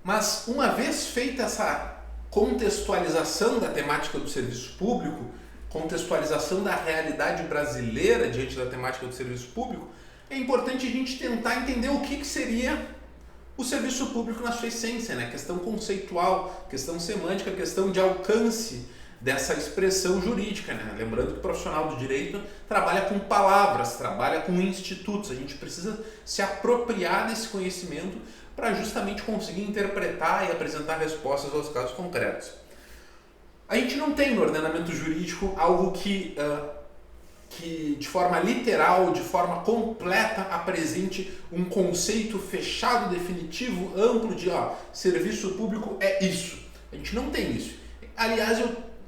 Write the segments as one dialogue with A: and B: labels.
A: Mas uma vez feita essa contextualização da temática do serviço público, contextualização da realidade brasileira diante da temática do serviço público, é importante a gente tentar entender o que seria o serviço público na sua essência, né? Questão conceitual, questão semântica, questão de alcance dessa expressão jurídica, né? Lembrando que o profissional do direito trabalha com palavras, trabalha com institutos. A gente precisa se apropriar desse conhecimento para justamente conseguir interpretar e apresentar respostas aos casos concretos. A gente não tem no ordenamento jurídico algo que de forma literal, de forma completa, apresente um conceito fechado, definitivo, amplo de serviço público é isso. A gente não tem isso. Aliás,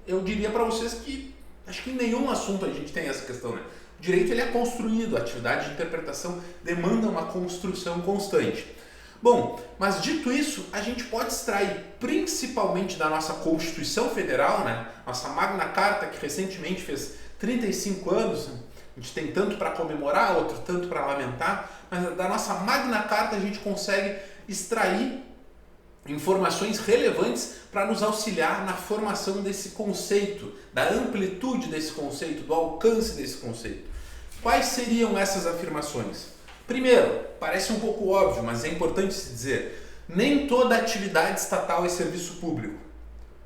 A: eu diria para vocês que acho que em nenhum assunto a gente tem essa questão, né? O direito ele é construído, a atividade de interpretação demanda uma construção constante. Bom, mas dito isso, a gente pode extrair principalmente da nossa Constituição Federal, né? Nossa Magna Carta, que recentemente fez 35 anos, a gente tem tanto para comemorar, outro tanto para lamentar, mas da nossa Magna Carta a gente consegue extrair informações relevantes para nos auxiliar na formação desse conceito, da amplitude desse conceito, do alcance desse conceito. Quais seriam essas afirmações? Primeiro, parece um pouco óbvio, mas é importante se dizer, nem toda atividade estatal é serviço público.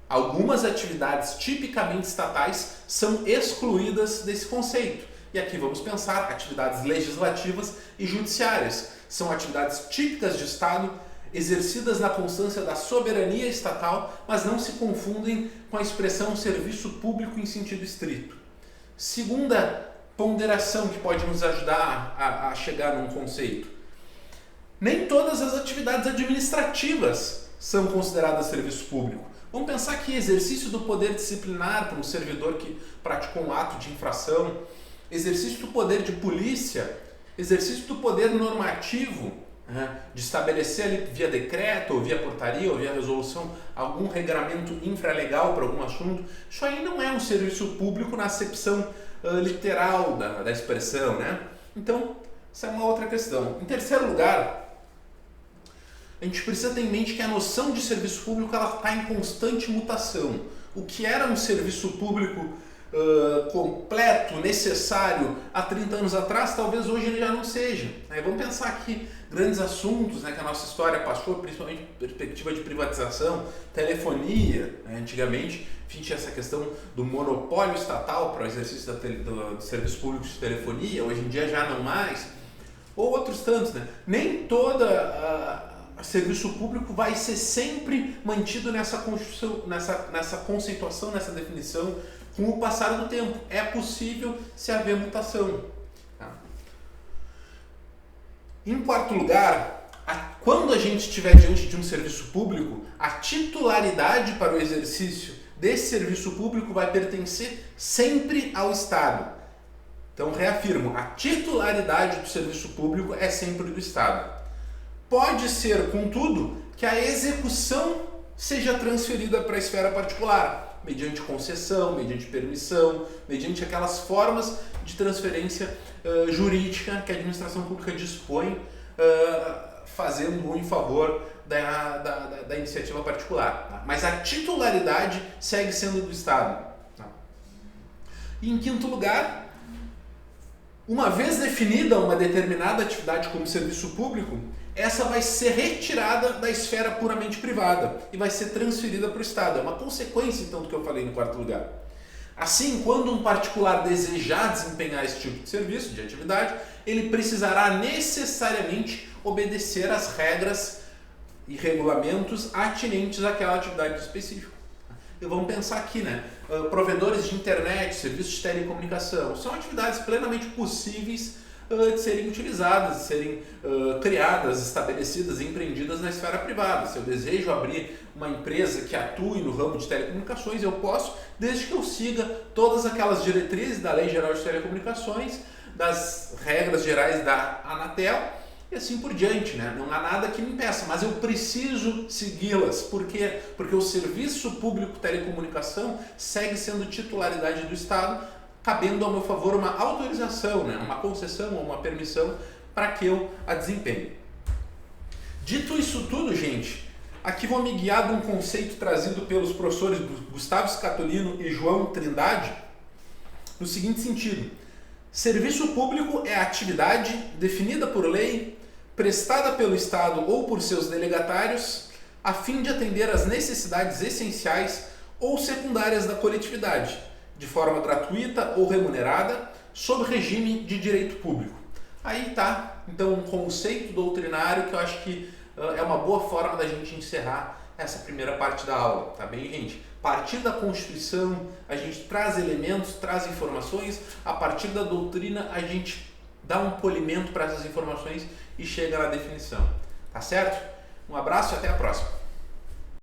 A: Algumas atividades tipicamente estatais são excluídas desse conceito. E aqui vamos pensar atividades legislativas e judiciárias. São atividades típicas de Estado, exercidas na constância da soberania estatal, mas não se confundem com a expressão serviço público em sentido estrito. Segunda ponderação que pode nos ajudar a chegar num conceito. Nem todas as atividades administrativas são consideradas serviço público. Vamos pensar que exercício do poder disciplinar para um servidor que praticou um ato de infração, exercício do poder de polícia, exercício do poder normativo, de estabelecer ali via decreto, ou via portaria, ou via resolução, algum regramento infralegal para algum assunto. Isso aí não é um serviço público na acepção literal da expressão, né? Então, essa é uma outra questão. Em terceiro lugar, a gente precisa ter em mente que a noção de serviço público está em constante mutação. O que era um serviço público completo, necessário há 30 anos atrás, talvez hoje ele já não seja. Vamos pensar aqui grandes assuntos, né, que a nossa história passou, principalmente perspectiva de privatização, telefonia. Antigamente, tinha essa questão do monopólio estatal para o exercício do serviço público de telefonia, hoje em dia já não mais. Ou outros tantos, né? Nem toda serviço público vai ser sempre mantido nessa construção, nessa conceituação, nessa definição, com o passar do tempo. É possível se haver mutação. Tá? Em quarto lugar, quando a gente estiver diante de um serviço público, a titularidade para o exercício desse serviço público vai pertencer sempre ao Estado. Então, reafirmo, a titularidade do serviço público é sempre do Estado. Pode ser, contudo, que a execução seja transferida para a esfera particular, mediante concessão, mediante permissão, mediante aquelas formas de transferência jurídica que a administração pública dispõe, fazendo em favor da iniciativa particular. Tá? Mas a titularidade segue sendo do Estado. Tá? E em quinto lugar, uma vez definida uma determinada atividade como serviço público, essa vai ser retirada da esfera puramente privada e vai ser transferida para o Estado. É uma consequência, então, do que eu falei no quarto lugar. Assim, quando um particular desejar desempenhar esse tipo de serviço, de atividade, ele precisará necessariamente obedecer às regras e regulamentos atinentes àquela atividade específica. E vamos pensar aqui, né? Provedores de internet, serviços de telecomunicação, são atividades plenamente possíveis de serem utilizadas, de serem criadas, estabelecidas e empreendidas na esfera privada. Se eu desejo abrir uma empresa que atue no ramo de telecomunicações, eu posso, desde que eu siga todas aquelas diretrizes da Lei Geral de Telecomunicações, das regras gerais da Anatel e assim por diante, né? Não há nada que me impeça, mas eu preciso segui-las. Por quê? Porque o serviço público de telecomunicação segue sendo titularidade do Estado, cabendo ao meu favor uma autorização, né? Uma concessão ou uma permissão para que eu a desempenhe. Dito isso tudo, gente, Aqui vou me guiar de um conceito trazido pelos professores Gustavo Scatolino e João Trindade, no seguinte sentido: serviço público é a atividade definida por lei, prestada pelo Estado ou por seus delegatários, a fim de atender às necessidades essenciais ou secundárias da coletividade, de forma gratuita ou remunerada, sob regime de direito público. Aí está, então, um conceito doutrinário que eu acho que é uma boa forma da gente encerrar essa primeira parte da aula, tá bem, gente? A partir da Constituição, a gente traz elementos, traz informações, a partir da doutrina, a gente dá um polimento para essas informações e chega na definição, tá certo? Um abraço e até a próxima!